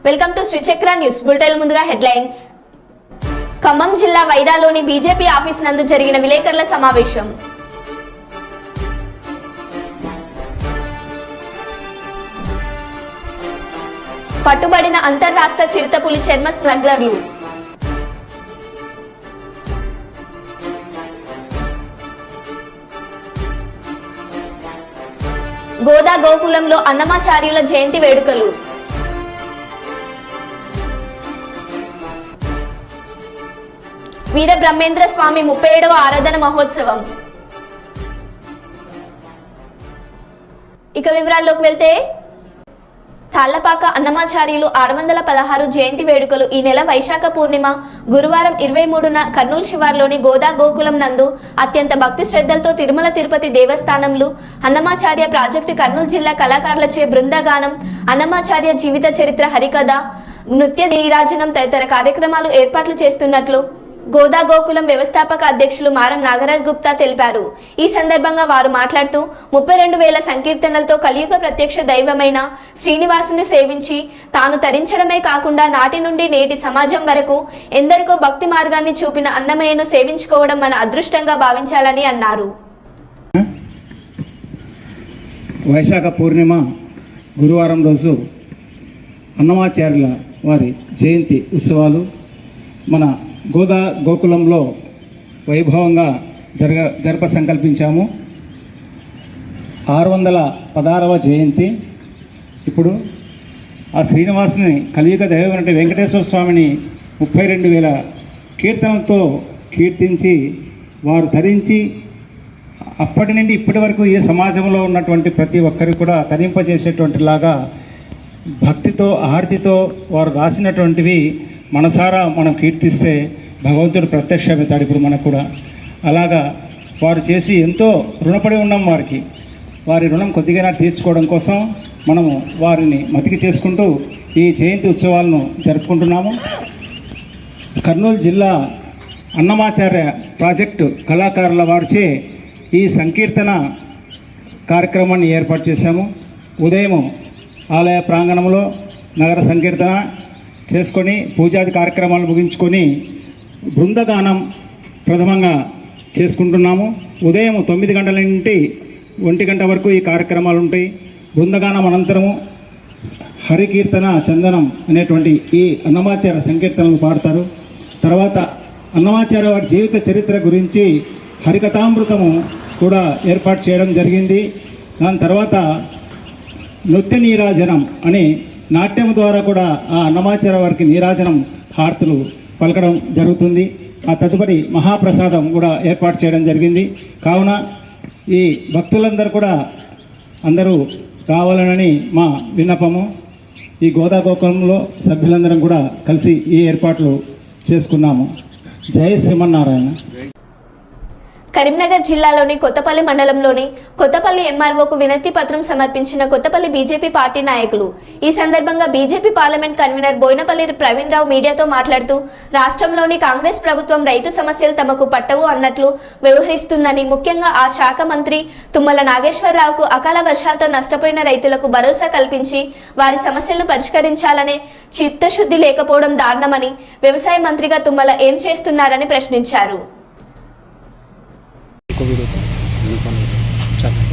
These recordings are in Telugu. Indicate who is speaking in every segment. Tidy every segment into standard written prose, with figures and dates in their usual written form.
Speaker 1: Welcome to Sri Chakra news bulletin. ముందుగా హెడ్లైన్స్. ఖమ్మం జిల్లా వైరాలోని బీజేపీ ఆఫీస్ నందు జరిగిన విలేకరుల సమావేశం. పట్టుబడిన అంతర్రాష్ట్ర చిరుతపులి చర్మ స్మగ్లర్లు. గోదా గోకులంలో అన్నమాచార్యుల జయంతి వేడుకలు. వీర బ్రహ్మేంద్ర స్వామి 37వ ఆరాధన మహోత్సవం. ఇక వివరాల్లోకి వెళ్తే, తాళ్లపాక అన్నమాచార్యులు 616 జయంతి వేడుకలు ఈ నెల వైశాఖ పూర్ణిమ గురువారం 23న కర్నూలు శివార్లోని గోదా గోకులం నందు అత్యంత భక్తి శ్రద్ధలతో తిరుమల తిరుపతి దేవస్థానంలో అన్నమాచార్య ప్రాజెక్టు కర్నూలు జిల్లా కళాకారులచే బృందగానం, అన్నమాచార్య జీవిత చరిత్ర, హరికథ, నృత్య నీరాజనం తదితర కార్యక్రమాలు ఏర్పాట్లు చేస్తున్నట్లు గోదా గోకులం వ్యవస్థాపక అధ్యక్షులు మారం నాగరాజ్ గుప్తా తెలిపారు. ఈ సందర్భంగా వారు మాట్లాడుతూ 32,000 సంకీర్తనలతో కలియుగ ప్రత్యక్ష దైవమైన శ్రీనివాసుని సేవించి తాను తరించడమే కాకుండా నాటి నుండి నేటి సమాజం వరకు ఎందరికో భక్తి మార్గాన్ని చూపిన అన్నమయ్యను సేవించుకోవడం మన అదృష్టంగా భావించాలని అన్నారు.
Speaker 2: వైశాఖ పూర్ణిమ గురువారం రోజు అన్నమాచార్యుల వారి జయంతి ఉత్సవాలు మన గోదా గోకులంలో వైభవంగా జరప సంకల్పించాము. 616వ జయంతి. ఇప్పుడు ఆ శ్రీనివాసుని కలియుగ దైవం అంటే వెంకటేశ్వర స్వామిని 32,000 కీర్తనలతో కీర్తించి వారు ధరించి అప్పటి నుండి ఇప్పటి వరకు ఏ సమాజంలో ఉన్నటువంటి ప్రతి ఒక్కరికి కూడా తరింపజేసేటువంటిలాగా భక్తితో ఆర్తితో వారు రాసినటువంటివి మనసారా మనం కీర్తిస్తే భగవంతుడు ప్రత్యక్షమవుతాడు. ఇప్పుడు మనకు కూడా అలాగా వారు చేసి ఎంతో రుణపడి ఉన్నాం వారికి. వారి రుణం కొద్దిగా తీర్చుకోవడం కోసం మనము వారిని మతికి చేసుకుంటూ ఈ జయంతి ఉత్సవాలను జరుపుకుంటున్నాము. కర్నూలు జిల్లా అన్నమాచార్య ప్రాజెక్టు కళాకారుల వారిచే ఈ సంకీర్తన కార్యక్రమాన్ని ఏర్పాటు చేశాము. ఉదయం ఆలయ ప్రాంగణంలో నగర సంకీర్తన చేసుకొని పూజాది కార్యక్రమాలు ముగించుకొని బృందగానం ప్రథమంగా చేసుకుంటున్నాము. ఉదయం 9 గంటల నుండి 1 గంట వరకు ఈ కార్యక్రమాలు ఉంటాయి. బృందగానం అనంతరము హరికీర్తన చందనం అనేటువంటి ఈ అన్నమాచార్య సంకీర్తనలు పాడతారు. తర్వాత అన్నమాచార్య వారి జీవిత చరిత్ర గురించి హరికథామృతము కూడా ఏర్పాటు చేయడం జరిగింది. దాని తర్వాత నృత్య నీరాజనం అని నాట్యం ద్వారా కూడా ఆ అన్నమాచార్య వారికి నీరాజనం హారతులు పలకడం జరుగుతుంది. ఆ తదుపరి మహాప్రసాదం కూడా ఏర్పాటు చేయడం జరిగింది. కావున ఈ భక్తులందరూ కూడా అందరూ రావాలనని మా విన్నపము. ఈ గోదా గోకులంలో సభ్యులందరం కూడా కలిసి ఈ ఏర్పాట్లు చేసుకున్నాము. జై శ్రీమన్నారాయణ.
Speaker 1: కరీంనగర్ జిల్లాలోని కొత్తపల్లి మండలంలోని కొత్తపల్లి ఎంఆర్ఓకు వినతి పత్రం సమర్పించిన కొత్తపల్లి బీజేపీ పార్టీ నాయకులు. ఈ సందర్భంగా BJP parliament convener Boinapalli Praveen Rao మీడియాతో మాట్లాడుతూ రాష్ట్రంలోని కాంగ్రెస్ ప్రభుత్వం రైతు సమస్యలు తమకు పట్టవు అన్నట్లు వ్యవహరిస్తుందని, ముఖ్యంగా ఆ శాఖ మంత్రి తుమ్మల నాగేశ్వరరావుకు అకాల వర్షాలతో నష్టపోయిన రైతులకు భరోసా కల్పించి వారి సమస్యలను పరిష్కరించాలనే చిత్తశుద్ధి లేకపోవడం దారుణమని, వ్యవసాయ మంత్రిగా తుమ్మల ఏం చేస్తున్నారని ప్రశ్నించారు.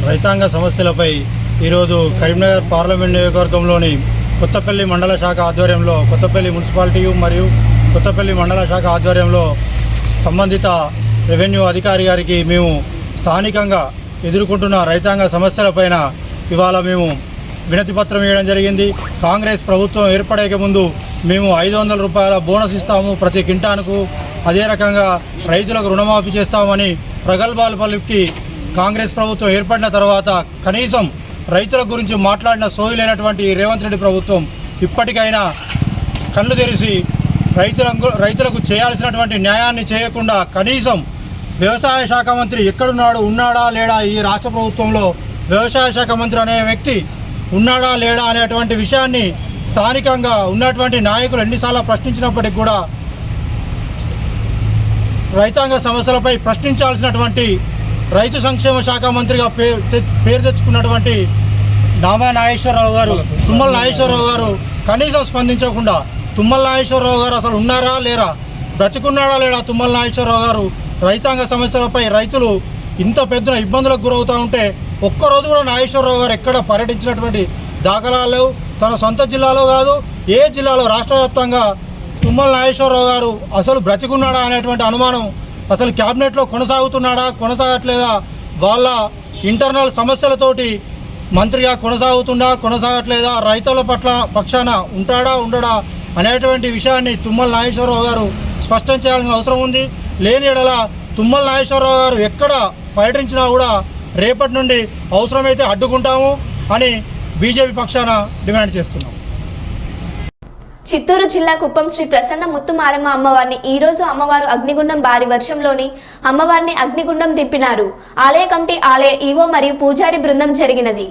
Speaker 3: రైతాంగ సమస్యలపై ఈరోజు కరీంనగర్ పార్లమెంట్ నియోజకవర్గంలోని కొత్తపల్లి మండల శాఖ ఆధ్వర్యంలో కొత్తపల్లి మున్సిపాలిటీ మరియు కొత్తపల్లి మండల శాఖ ఆధ్వర్యంలో సంబంధిత రెవెన్యూ అధికారి గారికి మేము స్థానికంగా ఎదుర్కొంటున్న రైతాంగ సమస్యలపైన ఇవాళ మేము వినతి పత్రం ఇవ్వడం జరిగింది. కాంగ్రెస్ ప్రభుత్వం ఏర్పడేక ముందు మేము 500 రూపాయల బోనస్ ఇస్తాము ప్రతి కింటానుకు, అదే రకంగా రైతులకు రుణమాఫీ చేస్తామని ప్రగల్భాలు పలికి కాంగ్రెస్ ప్రభుత్వం ఏర్పడిన తర్వాత కనీసం రైతుల గురించి మాట్లాడిన సోయి లేనటువంటి రేవంత్ రెడ్డి ప్రభుత్వం ఇప్పటికైనా కళ్ళు తెరిచి రైతులకు చేయాల్సినటువంటి న్యాయాన్ని చేయకుండా కనీసం వ్యవసాయ శాఖ మంత్రి ఎక్కడున్నాడు, ఉన్నాడా లేడా, ఈ రాష్ట్ర ప్రభుత్వంలో వ్యవసాయ శాఖ మంత్రి అనే వ్యక్తి ఉన్నాడా లేడా అనేటువంటి విషయాన్ని స్థానికంగా ఉన్నటువంటి నాయకులు ఎన్నిసార్లు ప్రశ్నించినప్పటికీ కూడా రైతాంగ సమస్యలపై ప్రశ్నించాల్సినటువంటి రైతు సంక్షేమ శాఖ మంత్రిగా పేరు తెచ్చుకున్నటువంటి నామా నాగేశ్వరరావు గారు, తుమ్మల నాగేశ్వరరావు గారు కనీసం స్పందించకుండా, తుమ్మల నాగేశ్వరరావు గారు అసలు ఉన్నారా లేరా, బ్రతికున్నాడా లేడా తుమ్మల నాగేశ్వరరావు గారు, రైతాంగ సమస్యలపై రైతులు ఇంత పెద్ద ఇబ్బందులకు గురవుతూ ఉంటే ఒక్కరోజు కూడా నాగేశ్వరరావు గారు ఎక్కడ పర్యటించినటువంటి దాఖలాలు లేవు. తన సొంత జిల్లాలో కాదు, ఏ జిల్లాలో రాష్ట్ర వ్యాప్తంగా తుమ్మల నాగేశ్వరరావు గారు అసలు బ్రతికున్నాడా అనేటువంటి అనుమానం, అసలు క్యాబినెట్లో కొనసాగుతున్నాడా కొనసాగట్లేదా, వాళ్ళ ఇంటర్నల్ సమస్యలతోటి మంత్రిగా కొనసాగట్లేదా, రైతుల పక్షాన ఉంటాడా ఉండడా అనేటువంటి విషయాన్ని తుమ్మల నాగేశ్వరరావు గారు స్పష్టం చేయాల్సిన అవసరం ఉంది. లేని ఎడల తుమ్మల నాగేశ్వరరావు గారు ఎక్కడ పర్యటించినా కూడా రేపటి నుండి అవసరమైతే అడ్డుకుంటాము అని బీజేపీ పక్షాన డిమాండ్ చేస్తున్నాం.
Speaker 1: చిత్తూరు జిల్లా కుప్పం శ్రీ ప్రసన్న ముత్తుమారమ్మ అమ్మవారిని ఈ రోజు అమ్మవారు అగ్నిగుండం భారీ వర్షంలోని అమ్మవారిని అగ్నిగుండం తిప్పినారు. ఆలయ కమిటీ, ఆలయ ఈవో మరియు పూజారి బృందం జరిగినది.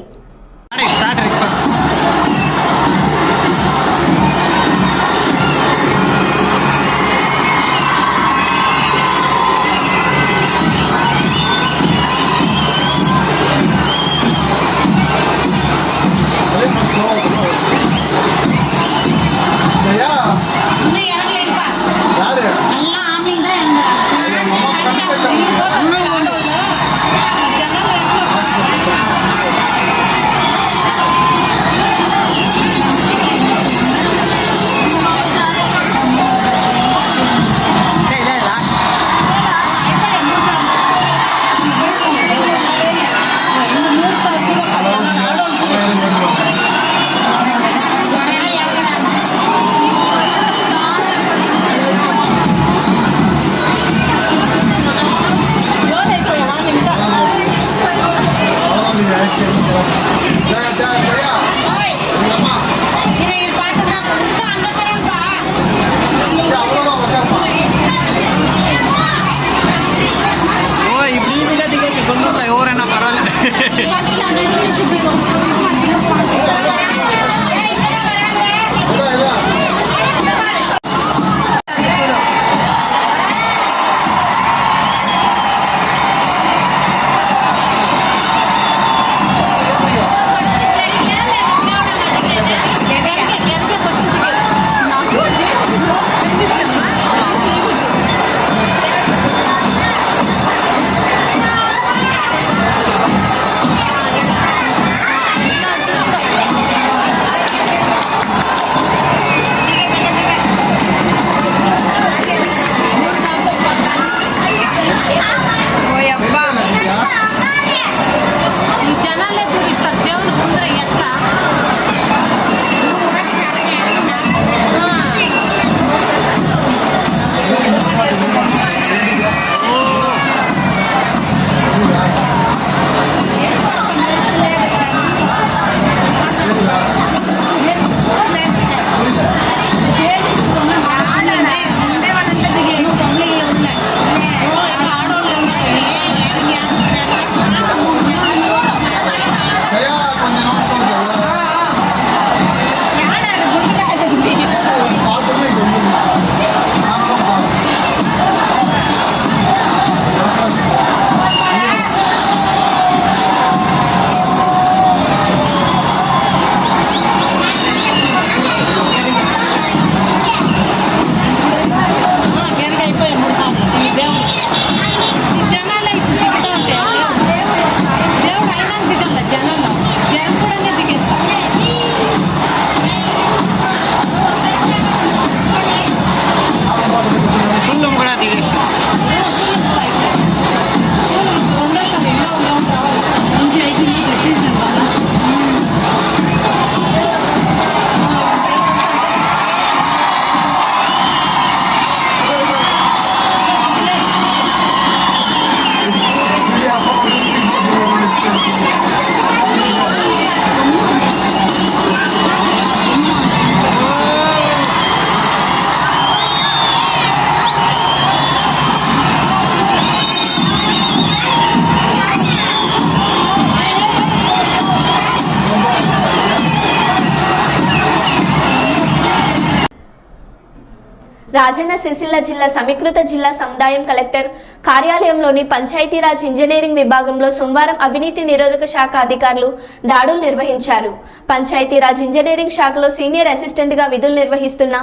Speaker 1: రాజన్న సిరిసిల్ల జిల్లా సమీకృత జిల్లా సముదాయం కలెక్టర్ కార్యాలయంలోని పంచాయతీరాజ్ ఇంజనీరింగ్ విభాగంలో సోమవారం అవినీతి నిరోధక శాఖ అధికారులు దాడులు నిర్వహించారు. పంచాయతీరాజ్ ఇంజనీరింగ్ శాఖలో సీనియర్ అసిస్టెంట్గా విధులు నిర్వహిస్తున్న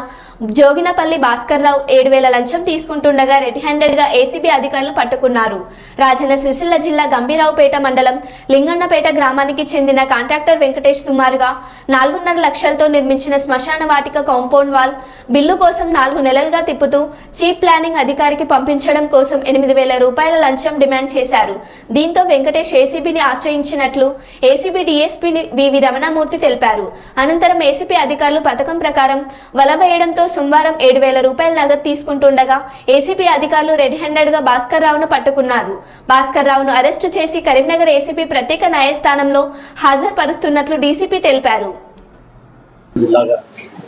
Speaker 1: జోగినపల్లి భాస్కర్రావు 7,000 లంచం తీసుకుంటుండగా రెడ్ హ్యాండెడ్గా ఏసీబీ అధికారులు పట్టుకున్నారు. రాజన్న సిరిసిల్ల జిల్లా గంభీరావుపేట మండలం లింగన్నపేట గ్రామానికి చెందిన కాంట్రాక్టర్ వెంకటేష్ సుమారుగా 4.5 లక్షలతో నిర్మించిన శ్మశాన వాటిక కాంపౌండ్ వాల్ బిల్లు కోసం 4 నెలలుగా తిప్పుతూ చీఫ్ ప్లానింగ్ అధికారికి పంపించడం కోసం 8,000 రూపాయల లంచం డిమాండ్ చేశారు. దీంతో వెంకటేష్ ఏసీబీని ఆశ్రయించినట్లు ఏసీబీ డీఎస్పీ వివి రమణమూర్తి తెలిపారు. అనంతరం ఏసీబీ అధికారులు పథకం ప్రకారం వల వేయడంతో సోమవారం 7,000 రూపాయల నగదు తీసుకుంటుండగా ఏసీబీ అధికారులు రెడ్ హ్యాండెడ్గా భాస్కర్ రావును పట్టుకున్నారు. భాస్కర్ రావును అరెస్టు చేసి కరీంనగర్ ఏసీబీ ప్రత్యేక న్యాయస్థానంలో హాజరుపరుస్తున్నట్లు డీసీపీ తెలిపారు.
Speaker 4: జిల్లా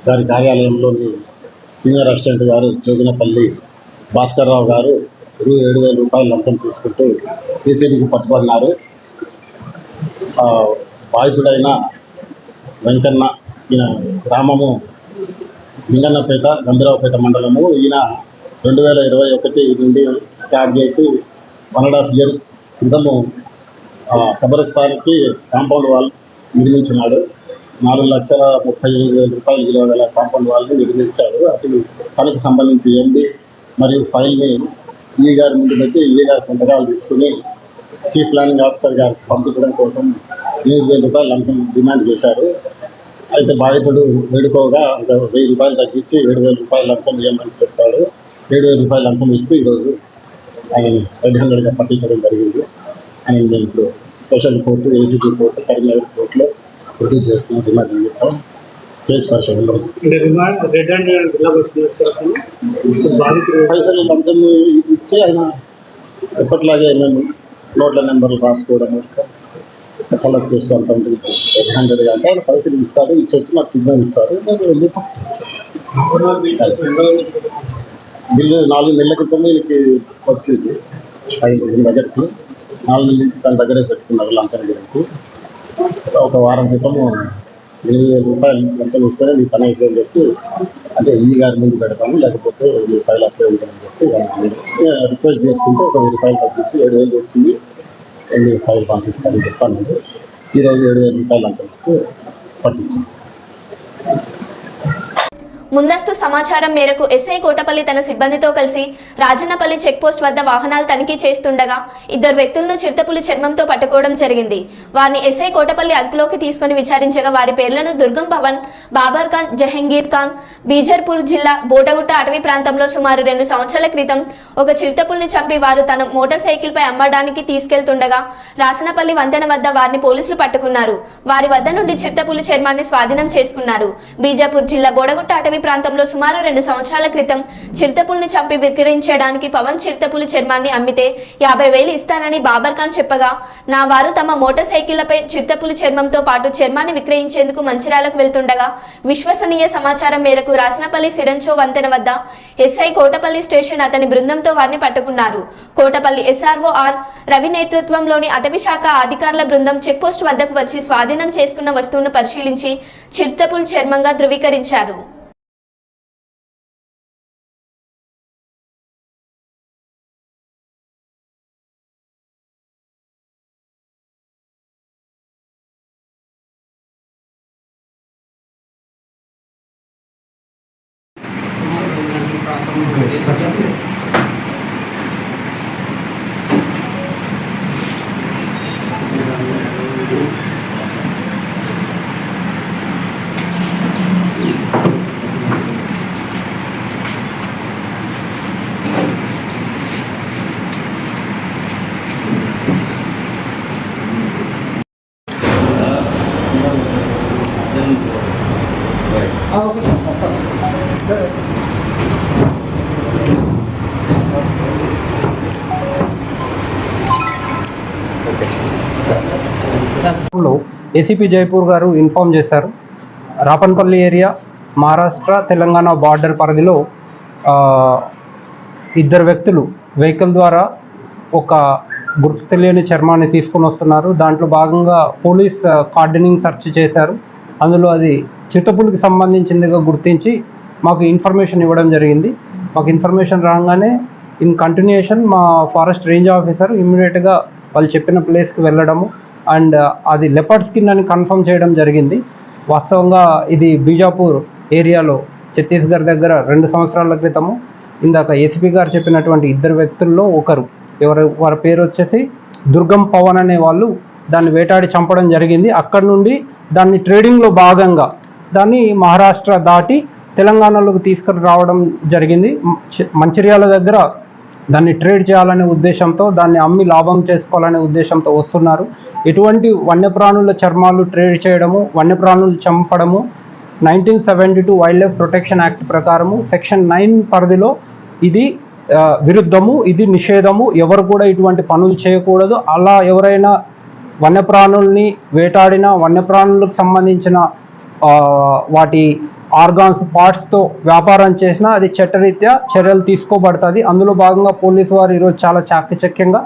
Speaker 4: గారి కార్యాలయంలోని సీనియర్ అసిస్టెంట్ గారు జోగినపల్లి భాస్కర్ రావు గారు 7,000 రూపాయలు లంచం తీసుకుంటూ ఏసీబీకి పట్టుబడినారు. బాధితుడైన వెంకన్న ఈయన గ్రామము లింగన్నపేట గంభీరావుపేట మండలము. ఈయన 2021 నుండి స్టార్ట్ చేసి 1.5 ఇయర్స్ క్రితము కబరస్థానికి కాంపౌండ్ వాల్ నిర్మించినాడు. 4,35,000 రూపాయలు విలువ గల కాంపౌండ్ వాల్ని నిర్మించాడు. అటు పనికి సంబంధించి ఎండి మరియు ఫైల్ని ఈ గారి ముందు పెట్టి ఈ గారి సంతకాలు తీసుకుని చీఫ్ ప్లానింగ్ ఆఫీసర్ గారికి పంపించడం కోసం 8,000 రూపాయలు లంచం డిమాండ్ చేశారు. అయితే బాధితుడు వేడుకోగా 1,000 రూపాయలు తగ్గించి 7,000 రూపాయలు లంచం ఇవ్వమని చెప్పాడు. 7,000 రూపాయలు లంచం ఇస్తూ ఈరోజు ఆయన రెడ్ హ్యాండెడ్గా పట్టించడం జరిగింది. ఆయన మేము ఇప్పుడు special court ACB court Karimnagar కోర్టులో ప్రొడ్యూస్ చేస్తున్న రిమాండ్ నిమిత్తం కేసు పరిశీలనలో పైసలు లంచం ఇచ్చి ఆయన ఎప్పటిలాగే మేము నోట్ల నెంబర్లు రాసుకోవడం కలెక్ట్ చేసుకోవడం రెడ్ హ్యాండెడ్గా అంటే ఆయన పైసలు ఇస్తారు, ఇచ్చొచ్చి మాకు సిగ్నల్ ఇస్తారు. బిల్లు 4 నెలల క్రితం వీళ్ళకి వచ్చింది. ఆయన దగ్గరికి 4 నెలల నుంచి తన దగ్గరే పెట్టుకున్నారు లంచం గురించి. ఒక వారం క్రితము 8,000 రూపాయలు లంచం ఇస్తేనే మీ పని అయిపోయిందని చెప్పి, అంటే ఈ గారి ముందు పెడతాము లేకపోతే మీ ఫైల్ అప్లై ఉంటామని చెప్పి రిక్వెస్ట్ చేసుకుంటే 1,000 రూపాయలు తగ్గించి 7,000 వచ్చింది, మీ ఫైల్ పంపిస్తానని చెప్పాను. ఈరోజు 7,000 రూపాయలు లంచం ఇస్తూ పట్టించింది.
Speaker 1: ముందస్తు సమాచారం మేరకు ఎస్ఐ కోటపల్లి తన సిబ్బందితో కలిసి రాజన్నపల్లి చెక్పోస్ట్ వద్ద వాహనాలు తనిఖీ చేస్తుండగా 2 వ్యక్తులను చిరుతపులి చర్మంతో పట్టుకోవడం జరిగింది. వారిని ఎస్ఐ కోటపల్లి అదుపులోకి తీసుకుని విచారించగా వారి పేర్లను దుర్గం పవన్, బాబర్ ఖాన్, జహంగీర్ ఖాన్. బీజర్పూర్ జిల్లా బోటగుట్ట అటవీ ప్రాంతంలో సుమారు 2 సంవత్సరాల క్రితం ఒక చిరుతపులిని చంపి వారు తన మోటార్ సైకిల్పై అమ్మడానికి తీసుకెళ్తుండగా రాసనపల్లి వంతెన వద్ద వారిని పోలీసులు పట్టుకున్నారు. వారి వద్ద నుండి చిరుతపులి చర్మాన్ని స్వాధీనం చేసుకున్నారు. బీజాపూర్ జిల్లా బోడగుట్ట అటవీ ప్రాంతంలో సుమారు 2 సంవత్సరాల క్రితం చిరుతపులిని చంపి విక్రయించడానికి పవన్ చిరుతపులి చర్మాన్ని అమ్మితే 50,000 ఇస్తానని బాబర్ ఖాన్ చెప్పగా, నా వారు తమ మోటార్ సైకిళ్లపై చిరుతపులి చర్మంతో పాటు చర్మాన్ని విక్రయించేందుకు మంచిర్యాలకు వెళ్తుండగా విశ్వసనీయ సమాచారం మేరకు రాసనపల్లి సిరంచో వంతెన వద్ద ఎస్ఐ కోటపల్లి స్టేషన్ అతని బృందంతో వారిని పట్టుకున్నారు. కోటపల్లి ఎస్ఆర్ఓ ఆర్ రవి నేతృత్వంలోని అటవీ శాఖ అధికారుల బృందం చెక్పోస్ట్ వద్దకు వచ్చి స్వాధీనం చేసుకున్న వస్తువును పరిశీలించి చిరుతపులి చర్మంగా ధృవీకరించారు.
Speaker 5: ఏసీపీ జైపూర్ గారు ఇన్ఫామ్ చేశారు. రాపన్పల్లి ఏరియా మహారాష్ట్ర తెలంగాణ బార్డర్ పరిధిలో 2 వ్యక్తులు వెహికల్ ద్వారా ఒక గుర్తు తెలియని చర్మాన్ని తీసుకొని వస్తున్నారు. దాంట్లో భాగంగా పోలీస్ కార్డనింగ్ సెర్చ్ చేశారు. అందులో అది చిరుతపులికి సంబంధించిందిగా గుర్తించి మాకు ఇన్ఫర్మేషన్ ఇవ్వడం జరిగింది. మాకు ఇన్ఫర్మేషన్ రాగానే ఇన్ కంటిన్యూషన్ మా ఫారెస్ట్ రేంజ్ ఆఫీసర్ ఇమ్మీడియట్గా వాళ్ళు చెప్పిన ప్లేస్కి వెళ్ళడము అండ్ అది లెపర్డ్ స్కిన్ అని కన్ఫర్మ్ చేయడం జరిగింది. వాస్తవంగా ఇది బీజాపూర్ ఏరియాలో ఛత్తీస్గఢ్ దగ్గర 2 సంవత్సరాల క్రితము ఇందాక ఏసీపీ గారు చెప్పినటువంటి 2 వ్యక్తుల్లో ఒకరు వారి పేరు వచ్చేసి దుర్గం పవన్ అనే వాళ్ళు దాన్ని వేటాడి చంపడం జరిగింది. అక్కడి నుండి దాన్ని ట్రేడింగ్లో భాగంగా దాన్ని మహారాష్ట్ర దాటి తెలంగాణలోకి తీసుకుని రావడం జరిగింది. మంచిర్యాల దగ్గర దాన్ని ట్రేడ్ చేయాలనే ఉద్దేశంతో, దాన్ని అమ్మి లాభం చేసుకోవాలనే ఉద్దేశంతో వస్తున్నారు. ఎటువంటి వన్యప్రాణుల చర్మాలు ట్రేడ్ చేయడము, వన్యప్రాణులు చంపడము 1972 వైల్డ్ లైఫ్ ప్రొటెక్షన్ యాక్ట్ ప్రకారము సెక్షన్ 9 పరిధిలో ఇది విరుద్ధము, ఇది నిషేధము. ఎవరు కూడా ఇటువంటి పనులు చేయకూడదు. అలా ఎవరైనా వన్యప్రాణుల్ని వేటాడిన, వన్యప్రాణులకు సంబంధించిన వాటి ఆర్గాన్స్ పార్ట్స్తో వ్యాపారం చేసినా అది చట్టరీత్యా చర్యలు తీసుకోబడుతుంది. అందులో భాగంగా పోలీసు వారు ఈరోజు చాలా చాకచక్యంగా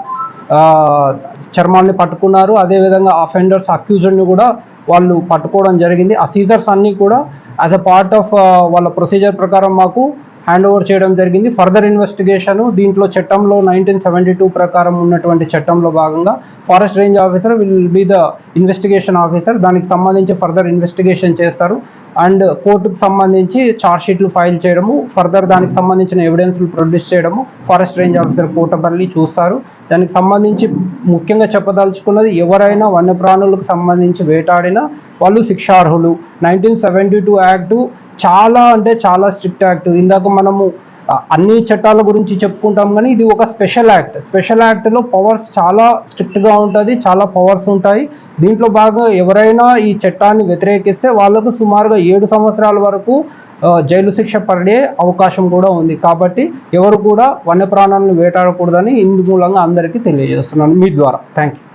Speaker 5: చర్మాన్ని పట్టుకున్నారు. అదేవిధంగా అఫెండర్స్ అక్యూజ్డ్ని కూడా వాళ్ళు పట్టుకోవడం జరిగింది. ఆ సీజర్స్ అన్నీ కూడా యాజ్ అ పార్ట్ ఆఫ్ వాళ్ళ ప్రొసీజర్ ప్రకారం మాకు హ్యాండ్ ఓవర్ చేయడం జరిగింది. ఫర్దర్ ఇన్వెస్టిగేషన్ దీంట్లో చట్టంలో 1972 ప్రకారం ఉన్నటువంటి చట్టంలో భాగంగా forest range officer will be the investigation officer. దానికి సంబంధించి ఫర్దర్ ఇన్వెస్టిగేషన్ చేస్తారు అండ్ కోర్టుకు సంబంధించి ఛార్జ్ షీట్లు ఫైల్ చేయడము, ఫర్దర్ దానికి సంబంధించిన ఎవిడెన్స్లు ప్రొడ్యూస్ చేయడము ఫారెస్ట్ రేంజ్ ఆఫీసర్ కోటపల్లి చూస్తారు. దానికి సంబంధించి ముఖ్యంగా చెప్పదలుచుకున్నది, ఎవరైనా వన్యప్రాణులకు సంబంధించి వేటాడినా వాళ్ళు శిక్షార్హులు. 1972 యాక్టు చాలా అంటే చాలా స్ట్రిక్ట్ యాక్ట్. ఇందాక మనము అన్ని చట్టాల గురించి చెప్పుకుంటాం కానీ ఇది ఒక స్పెషల్ యాక్ట్. స్పెషల్ యాక్ట్లో పవర్స్ చాలా స్ట్రిక్ట్గా ఉంటుంది, చాలా పవర్స్ ఉంటాయి. దీంట్లో బాగా ఎవరైనా ఈ చట్టాన్ని వ్యతిరేకిస్తే వాళ్ళకు సుమారుగా 7 సంవత్సరాల వరకు జైలు శిక్ష పడే అవకాశం కూడా ఉంది. కాబట్టి ఎవరు కూడా వన్యప్రాణాలను వేటాడకూడదని ఇందు మూలంగా అందరికీ తెలియజేస్తున్నాను మీ ద్వారా. Thank you.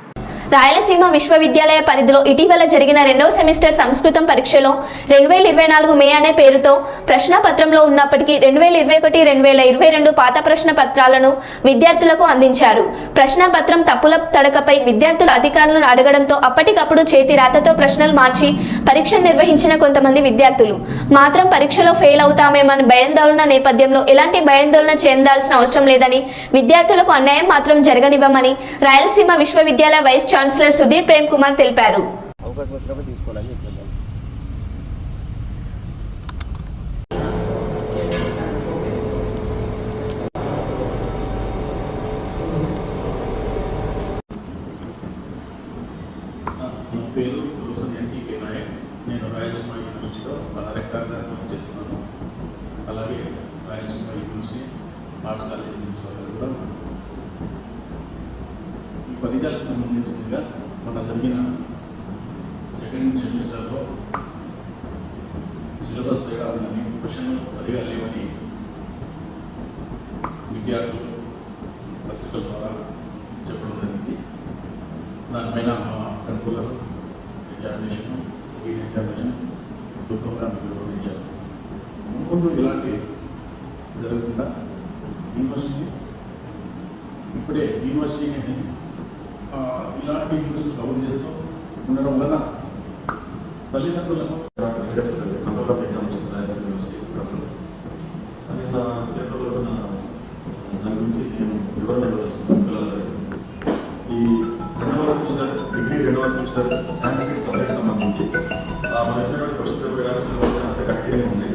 Speaker 1: రాయలసీమ విశ్వవిద్యాలయ పరిధిలో ఇటీవల జరిగిన 2వ సెమిస్టర్ సంస్కృతం పరీక్షలో 2024 మే అనే పేరుతో ప్రశ్నపత్రంలో ఉన్నప్పటికీ 2021-2022 పాత ప్రశ్న పత్రాలను విద్యార్థులకు అందించారు. ప్రశ్నపత్రం తప్పుల తడకపై విద్యార్థులు అధికారులను అడగడంతో అప్పటికప్పుడు చేతి రాతతో ప్రశ్నలు మార్చి పరీక్ష నిర్వహించిన కొంతమంది విద్యార్థులు మాత్రం పరీక్షలో ఫెయిల్ అవుతామేమని భయాందోళన నేపథ్యంలో ఎలాంటి భయాందోళన చెందాల్సిన అవసరం లేదని, విద్యార్థులకు అన్యాయం మాత్రం జరగనివ్వమని రాయలసీమ విశ్వవిద్యాలయ వైస్ ఛాన్సలర్ సుధీర్ ప్రేమ్ కుమార్ తెలిపారు.
Speaker 6: పేరు ప్రొఫెసర్ ఎన్టీకే నాయక్. నేను రాయలసీమ యూనివర్సిటీలో రెక్టర్గా పనిచేస్తున్నాను. అలాగే రాయలసీమ యూనివర్సిటీ ఆర్ట్స్ కాలేజ్ ప్రిన్సిపల్గా కూడా ఉన్నాను. ఈ పరీక్షలకు సంబంధించినగా మన జరిగిన సెకండ్ సెమిస్టర్లో సిలబస్ తేడా ఉందని, క్వశ్చన్లు సరిగా లేవని విద్యార్థులు పత్రికల ద్వారా చెప్పడం జరిగింది. దానిపైన మా కంట్రోలర్ ఎగ్జామినేషన్ క్లుప్తంగా మీకు వివరించారు. ముందు ఇలాంటి జరగకుండా యూనివర్సిటీ ఇప్పుడే యూనివర్సిటీని ఇలాంటి న్యూస్లు కవర్ చేస్తూ ఉండడం వలన తల్లిదండ్రులను
Speaker 7: దాని గురించి నేను వివరణ ఈ 2వ సెమిస్టర్ డిగ్రీ 2వ సెమిస్టర్ సాంస్క్రిట్ సబ్జెక్ట్ సంబంధించి మన ఇచ్చినటువంటి క్వశ్చన్ పేపర్ కానీ సిలబస్ అంత కరెక్ట్గానే ఉంది.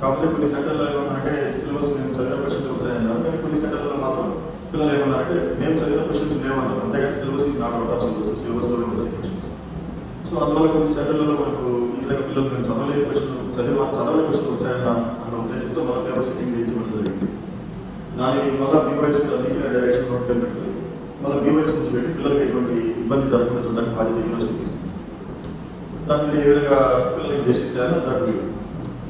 Speaker 7: కాకపోతే కొన్ని సెంటర్లో ఏమన్నారంటే సిలబస్ మేము చదివిన క్వశ్చన్స్ వచ్చాయన్నారు, కానీ కొన్ని సెంటర్లలో మాత్రం పిల్లలు ఏమన్నారంటే మేము చదివిన క్వశ్చన్స్ లేవన్నారు, అంతేగాని సిలబస్ నాట్ అవుట్ ఆఫ్ సిలబస్లోనే వచ్చే క్వశ్చన్స్. సో అందువల్ల కొన్ని సెంటర్లలో మనకు ఈ విధంగా పిల్లలు మేము చదవలేని క్వశ్చన్ వచ్చాయన్న అన్న ఉద్దేశంతో మన పేపర్ సెట్టింగ్ చేయించడం జరిగింది. దానికి మళ్ళీ బీవైస్ తీసిన డైరెక్షన్ పెట్టి మళ్ళీ బీవైస్ ముందు పెట్టి పిల్లలకి ఎటువంటి ఇబ్బంది జరగకుండా చూడడానికి బాధ్యత యూనివర్సిటీ తీసుకుంది. దాని మీద ఏ విధంగా పిల్లలకి చేసేసారో దానికి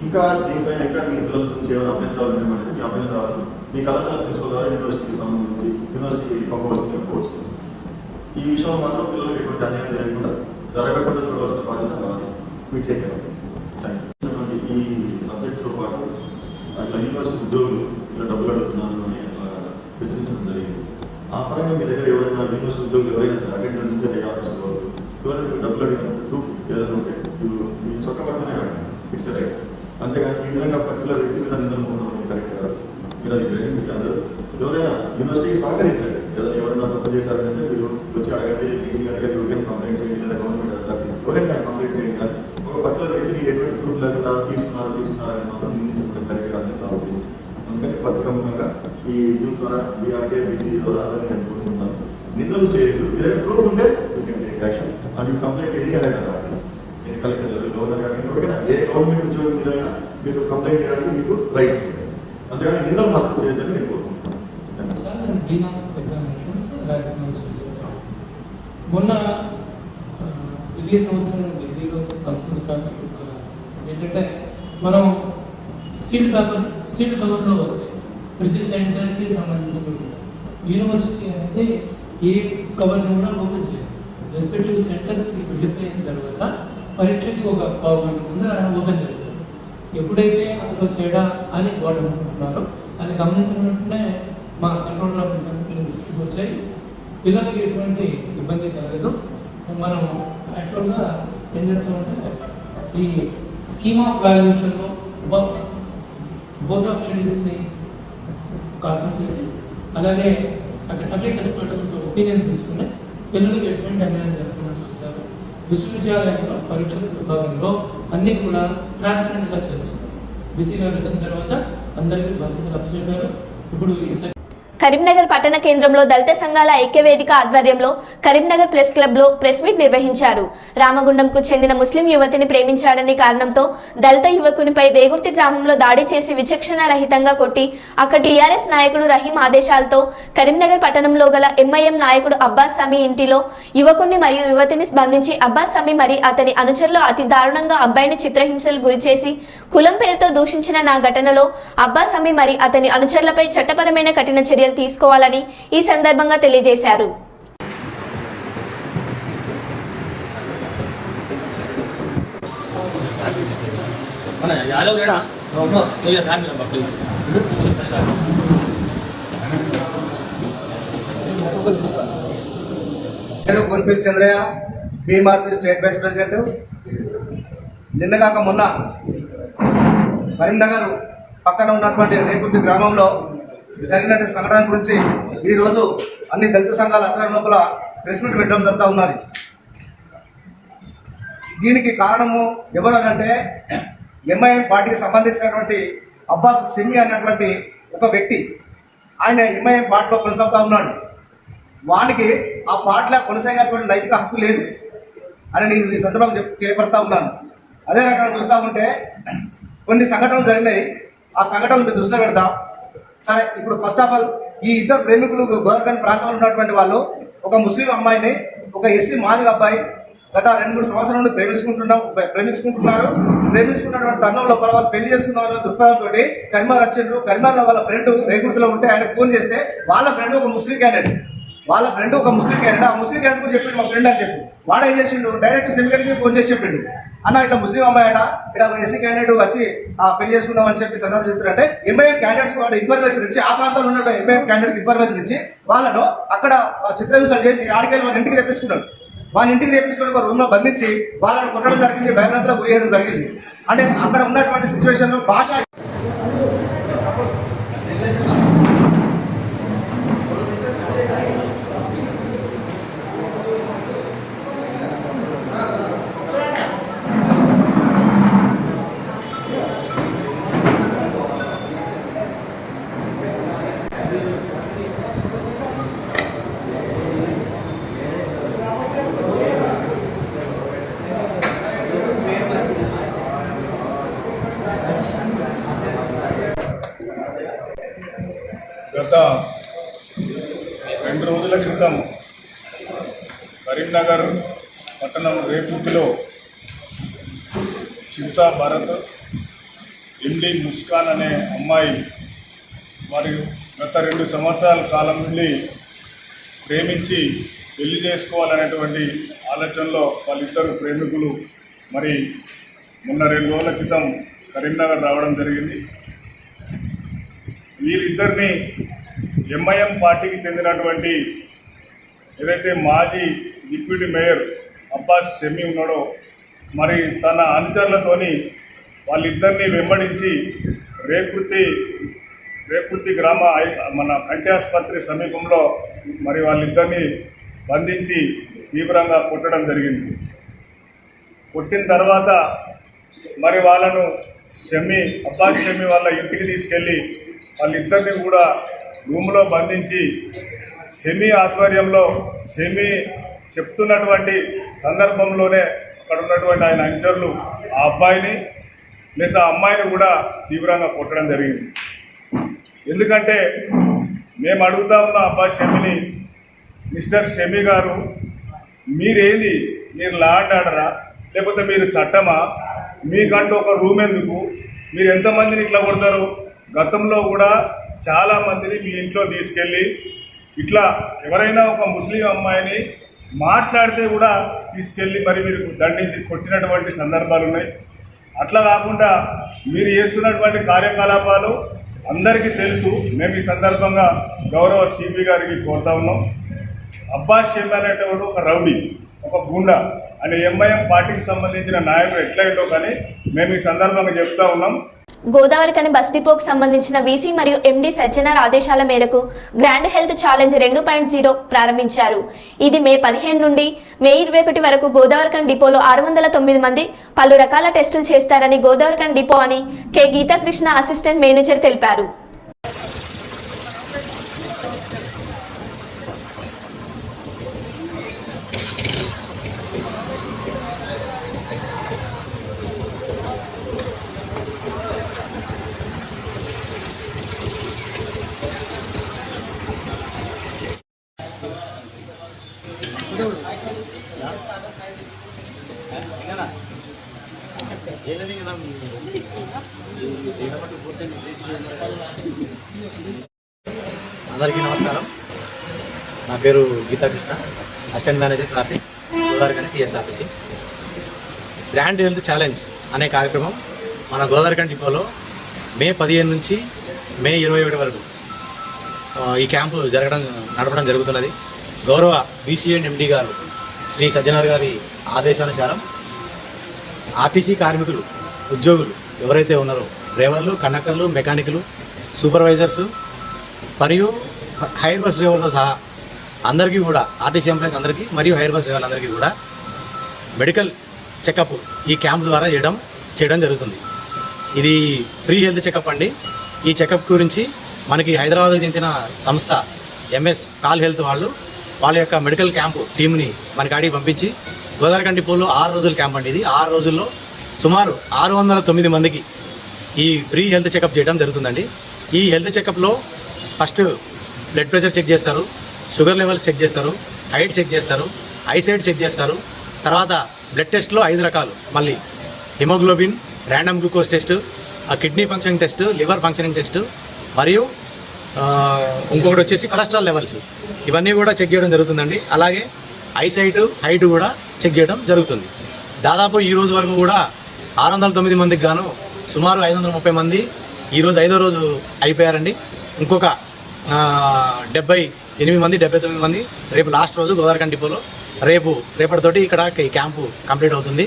Speaker 7: ఇంకా దీనిపైన ఇంకా మీ పిల్లల నుంచి ఏమైనా అభ్యంతరాలు ఉన్నాయంటే మీ అభ్యంతరాలు మీ కళాశాల ప్రిన్సిపల్ ద్వారా యూనివర్సిటీకి సంబంధించి యూనివర్సిటీ పంపవలసిందిగా కోరుతుంది. ఈ విషయంలో మాత్రం పిల్లలకి ఎటువంటి అన్యాయం లేకుండా జరగకుండా చూడవలసిన బాధ్యత మాది. Me take care. ఈ సబ్జెక్టుతో పాటు అట్లా యూనివర్సిటీ ఉద్యోగులు ఇలా డబ్బులు అడుగుతున్నారు అని అట్లా ప్రచురించడం జరిగింది. ఆ పరంగా మీ దగ్గర ఎవరైనా యూనివర్సిటీ ఉద్యోగులు ఎవరైనా సరే అటెండర్ నుంచి హై ఆఫీసర్ వాళ్ళు ఎవరైనా మీరు డబ్బులు అడిగిన ప్రూఫ్ ఏదైనా ఉంటే మీరు చొక్కబడుతూనే ఇట్స్ రైట్. అంతేగాని ఈ విధంగా పర్టికులర్ వ్యక్తి మీద నిందలు కరెక్ట్ కాదు. మీరు అది గ్రహించి అందరూ ఎవరైనా యూనివర్సిటీకి సహకరించండి. ఎవరైనా తప్పు చేశారంటే మీరు వచ్చి అడగండి, డీసీ గారికి ఎవరికైనా కంప్లైంట్ చేయండి, లేదా గవర్నమెంట్ అథారిటీస్ ఎవరైనా కంప్లైంట్ చేయండి. కానీ ఒక పర్టికులర్ వ్యక్తిని ఎటువంటి ప్రూఫ్ లేకుండా తీసుకున్నారని మాత్రం నిందించడం కరెక్ట్ కాదని ఆలోచిస్తుంది. అందుకని పథకంగా ఈ న్యూస్ ద్వారా బీఆర్కే బిజీ ద్వారా అదని నేను కోరుకుంటున్నాను. నిందలు చేయదు, ప్రూఫ్ ఉంటే you can take action and you complaint area authorities, collector level, governor గారికి ఎవరికైనా ఏ గవర్నమెంట్ ఉద్యోగం మీరైనా మీరు కంప్లైంట్ చేయడానికి మీకు రైట్స్ ఉంటాయి. అంతేగాని నిందలు మాత్రం చేయొద్దని నేను కోరుకుంటున్నాను.
Speaker 8: మొన్న విద్యా సంవత్సరం డిగ్రీలో ఏంటంటే మనం సీట్ కవర్లో వస్తాయి. ప్రతి సెంటర్కి సంబంధించిన యూనివర్సిటీ అనేది ఏ కవర్ని కూడా ఓపెన్ చేయాలి. రెస్పెక్టివ్ సెంటర్స్కి వెళ్ళిపోయిన తర్వాత పరీక్షకి ఒక పావు గంట ముందు ఓపెన్ చేస్తారు. ఎప్పుడైతే అందులో తేడా అని వాళ్ళు అనుకుంటున్నారో అది గమనించిన వెంటనే మా కంట్రోల్ ఆఫీసర్ దృష్టికి వచ్చాయి. పిల్లలకి ఎటువంటి ఇబ్బంది కలగదు. మనం యాక్చువల్గా ఏం చేస్తామంటే ఈ స్కీమ్ ఆఫ్ వాల్యుయేషన్లో బోర్డ్ ఆఫ్ స్టడీస్ని కాన్ఫరెన్స్ చేసి అలాగే అక్కడ సబ్జెక్ట్ ఎక్స్పర్ట్స్ ఒపీనియన్ తీసుకుని పిల్లలకి ఎటువంటి అన్యాయం జరగకుండా చూస్తారు. విశ్వవిద్యాలయంలో పరీక్షల విభాగంలో అన్నీ కూడా ట్రాన్స్పరెంట్గా చేస్తున్నారు. బీసీ గారు వచ్చిన తర్వాత అందరికీ బాధ్యతలు అప్పచెప్పారు. ఇప్పుడు ఈ
Speaker 1: కరీంనగర్ పట్టణ కేంద్రంలో దళిత సంఘాల ఐక్యవేదిక ఆధ్వర్యంలో కరీంనగర్ ప్రెస్ క్లబ్ లో ప్రెస్ మీట్ నిర్వహించారు. రామగుండంకు చెందిన ముస్లిం యువతిని ప్రేమించాడని కారణంతో దళిత యువకునిపై రేగుర్తి గ్రామంలో దాడి చేసి విచక్షణ రహితంగా కొట్టి అక్కడ టీఆర్ఎస్ నాయకుడు రహీం ఆదేశాలతో కరీంనగర్ పట్టణంలో గల ఎంఐఎం నాయకుడు అబ్బాస్ సమీ ఇంటిలో యువకుడిని మరియు యువతిని బంధించి అబ్బాస్ సమీ మరి అతని అనుచరులు అతి దారుణంగా అబ్బాయిని చిత్రహింసలు గురిచేసి కులం పేరుతో దూషించిన నా ఘటనలో అబ్బాస్ సమీ మరి అతని అనుచరులపై చట్టపరమైన కఠిన చర్యలు తీసుకోవాలని ఈ సందర్భంగా తెలియజేశారు.
Speaker 9: నేను కోన్పల్లి చంద్రయ్య, బీఎంఆర్పీ స్టేట్ వైస్ ప్రెసిడెంట్. నిన్నగాక మొన్న కరీంనగర్ పక్కన ఉన్నటువంటి రేకుర్తి గ్రామంలో జరిగినటువంటి సంఘటన గురించి ఈరోజు అన్ని దళిత సంఘాల ఆధ్వర్యం లోపల ప్రెస్ మీట్ పెట్టడం జరుగుతూ ఉన్నది. దీనికి కారణము ఎవరు అంటే ఎంఐఎం పార్టీకి సంబంధించినటువంటి అబ్బాస్ సెమీ అనేటువంటి ఒక వ్యక్తి. ఆయన ఎంఐఎం పార్టీలో కొనసాగుతూ ఉన్నాడు. వానికి ఆ పార్టీలో కొనసాగేటువంటి నైతిక హక్కు లేదు అని నేను ఈ సందర్భంగా తెలియపరుస్తూ ఉన్నాను. అదే రకంగా చూస్తూ ఉంటే కొన్ని సంఘటనలు జరిగినాయి. ఆ సంఘటనలు మీరు దృష్టిలో పెడతాం. సరే, ఇప్పుడు ఫస్ట్ ఆఫ్ ఆల్ ఈ ఇద్దరు ప్రేమికులు గోరఖండ్ ప్రాంతంలో ఉన్నటువంటి వాళ్ళు ఒక ముస్లిం అమ్మాయిని ఒక ఎస్సీ మాదిగ అబ్బాయి గత 2-3 సంవత్సరాల నుండి ప్రేమించుకుంటున్నారు. ప్రేమించుకున్నటువంటి తరుణంలో వాళ్ళు పెళ్లి చేసుకున్న దృక్పథంతో కరీంనగర్ వచ్చిండ్రు. కరీంనగర్లో వాళ్ళ ఫ్రెండ్ రేగుర్తిలో ఉంటే ఆయన ఫోన్ చేస్తే వాళ్ళ ఫ్రెండ్ ఒక ముస్లిం క్యాండిడేట్ ఆ ముస్లిం క్యాండిడేట్ కూడా చెప్పిండు మా ఫ్రెండ్ అని చెప్పి వాడు ఏం చేసిండు, డైరెక్ట్ సెమికర్కి ఫోన్ చేసి చెప్పిండు, అన్న ఇట్లా ముస్లిం అమ్మాయి అట ఇక్కడ ఎస్సీ క్యాండిడేట్ వచ్చి పెళ్లి చేసుకుందాం అని చెప్పి సందర్భం చెప్తారంటే ఎంఐఎం క్యాండిడేట్స్ వాడు ఇన్ఫర్మేషన్ ఇచ్చి ఆ ప్రాంతంలో ఉన్న ఎంఐఎం క్యాండిడేట్స్ ఇన్ఫర్మేషన్ ఇచ్చి వాళ్ళను అక్కడ చిత్రహింసలు చేసి ఆడికెళ్ళి వాళ్ళ ఇంటికి తెప్పించుకున్నారు. వాళ్ళ ఇంటికి తెప్పించుకుని ఒక రూమ్లో బంధించి వాళ్ళని కొట్టడం జరిగింది, భయభ్రాంతులకు గురి చేయడం జరిగింది. అంటే అక్కడ ఉన్నటువంటి సిచ్యువేషన్లో భాష
Speaker 10: గత 2 రోజుల క్రితం కరీంనగర్ పట్టణం రేకుర్తిలో చింతా భరత్, ఎండి ముస్కాన్ అనే అమ్మాయి మరియు గత 2 సంవత్సరాల కాలం నుండి ప్రేమించి పెళ్లి చేసుకోవాలనేటువంటి ఆలోచనలో వాళ్ళిద్దరు ప్రేమికులు మరి మొన్న 2 రోజుల క్రితం కరీంనగర్ రావడం జరిగింది. వీరిద్దరిని ఎంఐఎం పార్టీకి చెందినటువంటి ఏదైతే మాజీ డిప్యూటీ మేయర్ అబ్బాస్ సెమీ ఉన్నాడో మరి తన అనుచరులతోని వాళ్ళిద్దరిని వెంబడించి రేకుర్తి రేకుర్తి మన కంటి ఆసుపత్రి సమీపంలో మరి వాళ్ళిద్దరిని బంధించి తీవ్రంగా కొట్టడం జరిగింది. కొట్టిన తర్వాత మరి వాళ్ళను అబ్బాస్ షమీ వాళ్ళ ఇంటికి తీసుకెళ్ళి వాళ్ళిద్దరిని కూడా రూమ్లో బంధించి షమీ ఆధ్వర్యంలో షమీ చెప్తున్నటువంటి సందర్భంలోనే అక్కడ ఉన్నటువంటి ఆయన అనుచరులు ఆ అబ్బాయిని ప్లస్ ఆ అమ్మాయిని కూడా తీవ్రంగా కొట్టడం జరిగింది. ఎందుకంటే మేము అడుగుతా ఉన్న అబ్బాస్ షమీని, మిస్టర్ షమీ గారు మీరేంది, మీరు లా అండ్ ఆర్డరా లేకపోతే మీరు చట్టమా, మీకంటూ ఒక రూమ్ ఎందుకు, మీరు ఎంతమందిని ఇట్లా కొడతారు? గతంలో కూడా చాలామందిని మీ ఇంట్లో తీసుకెళ్ళి ఇట్లా ఎవరైనా ఒక ముస్లిం అమ్మాయిని మాట్లాడితే కూడా తీసుకెళ్ళి మరి మీరు దండించి కొట్టినటువంటి సందర్భాలు ఉన్నాయి. అట్లా కాకుండా మీరు చేస్తున్నటువంటి కార్యకలాపాలు అందరికీ తెలుసు. మేము ఈ సందర్భంగా గౌరవ సిపి గారికి కోరుతా ఉన్నాం. అబ్బాస్ షమీ అనేటప్పుడు ఒక రౌడీ, ఒక గుండా అని ఎంఐఎం పార్టీకి సంబంధించిన నాయకుడు ఎట్లయిందో కానీ మేము ఈ సందర్భంగా చెప్తా ఉన్నాం.
Speaker 1: గోదావరికని బస్ డిపోకు సంబంధించిన వీసీ మరియు ఎండీ సజ్జనార్ ఆదేశాల మేరకు గ్రాండ్ హెల్త్ ఛాలెంజ్ 2.0 ప్రారంభించారు. ఇది మే 15 నుండి మే 21 వరకు గోదావరికని డిపోలో 609 మంది పలు రకాల టెస్టులు చేస్తారని గోదావరికని డిపో అని కె గీతాకృష్ణ అసిస్టెంట్ మేనేజర్ తెలిపారు.
Speaker 3: అందరికీ నమస్కారం. నా పేరు Geetha Krishna, assistant manager traffic, Godavarikhani TSRTC. Grand health challenge అనే కార్యక్రమం మన గోదావరికని డిపోలో మే 15 నుంచి మే 21 వరకు ఈ క్యాంపు నడపడం జరుగుతున్నది. గౌరవ బీసీ అండ్ ఎండీ గారు శ్రీ సజ్జనార్ గారి ఆదేశానుసారం ఆర్టీసీ కార్మికులు, ఉద్యోగులు ఎవరైతే ఉన్నారో డ్రైవర్లు, కండక్టర్లు, మెకానిక్లు, సూపర్వైజర్సు మరియు హైర్ బస్ డ్రైవర్లతో సహా అందరికీ కూడా, ఆర్టీసీ ఎంప్లాయీస్ అందరికీ మరియు హైర్ బస్ డ్రైవర్లందరికీ కూడా మెడికల్ చెకప్ ఈ క్యాంప్ ద్వారా చేయడం జరుగుతుంది. ఇది ఫ్రీ హెల్త్ చెకప్ అండి. ఈ చెకప్ గురించి మనకి హైదరాబాద్కి చెందిన సంస్థ ఎంఎస్ కాల్ హెల్త్ వాళ్ళ యొక్క మెడికల్ క్యాంపు టీంని మన కాడికి పంపించి గోదావరికని డిపోలో 6 రోజుల క్యాంప్ అండి. ఇది 6 రోజుల్లో సుమారు 609 మందికి ఈ ఫ్రీ హెల్త్ చెకప్ చేయడం జరుగుతుందండి. ఈ హెల్త్ చెకప్లో ఫస్ట్ బ్లడ్ ప్రెషర్ చెక్ చేస్తారు, షుగర్ లెవెల్స్ చెక్ చేస్తారు, హైట్ చెక్ చేస్తారు, ఐసైట్ చెక్ చేస్తారు. తర్వాత బ్లడ్ టెస్ట్లో 5 రకాలు, మళ్ళీ haemoglobin, random glucose test, kidney functioning test, liver functioning test మరియు ఇంకొకటి వచ్చేసి కొలెస్ట్రాల్ లెవెల్స్, ఇవన్నీ కూడా చెక్ చేయడం జరుగుతుందండి. అలాగే ఐసైట్, హైట్ కూడా చెక్ చేయడం జరుగుతుంది. దాదాపు ఈ రోజు వరకు కూడా 609 మందికి గాను సుమారు 530 మంది ఈరోజు 5వ రోజు అయిపోయారండి. ఇంకొక 78 మంది, 79 మంది రేపు లాస్ట్ రోజు గోదావరికని డిపోలో రేపటితోటి ఇక్కడ ఈ క్యాంపు కంప్లీట్ అవుతుంది.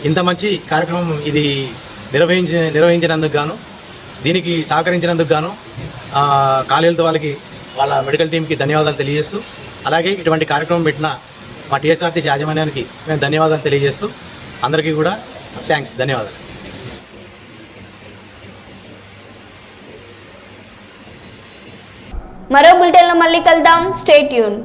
Speaker 3: ఇంత మంచి కార్యక్రమం ఇది నిర్వహించినందుకు గాను, దీనికి సహకరించినందుకు గాను కాల్ హెల్త్ వాళ్ళ మెడికల్ టీంకి ధన్యవాదాలు తెలియజేస్తూ, అలాగే ఇటువంటి కార్యక్రమం పెట్టిన మా టీఎస్ఆర్టీసీ యాజమాన్యానికి మేము ధన్యవాదాలు తెలియజేస్తూ అందరికీ కూడా థ్యాంక్స్, ధన్యవాదాలు.
Speaker 1: మరో బులెటిన్లో మళ్ళీ కలుద్దాం. Stay tune.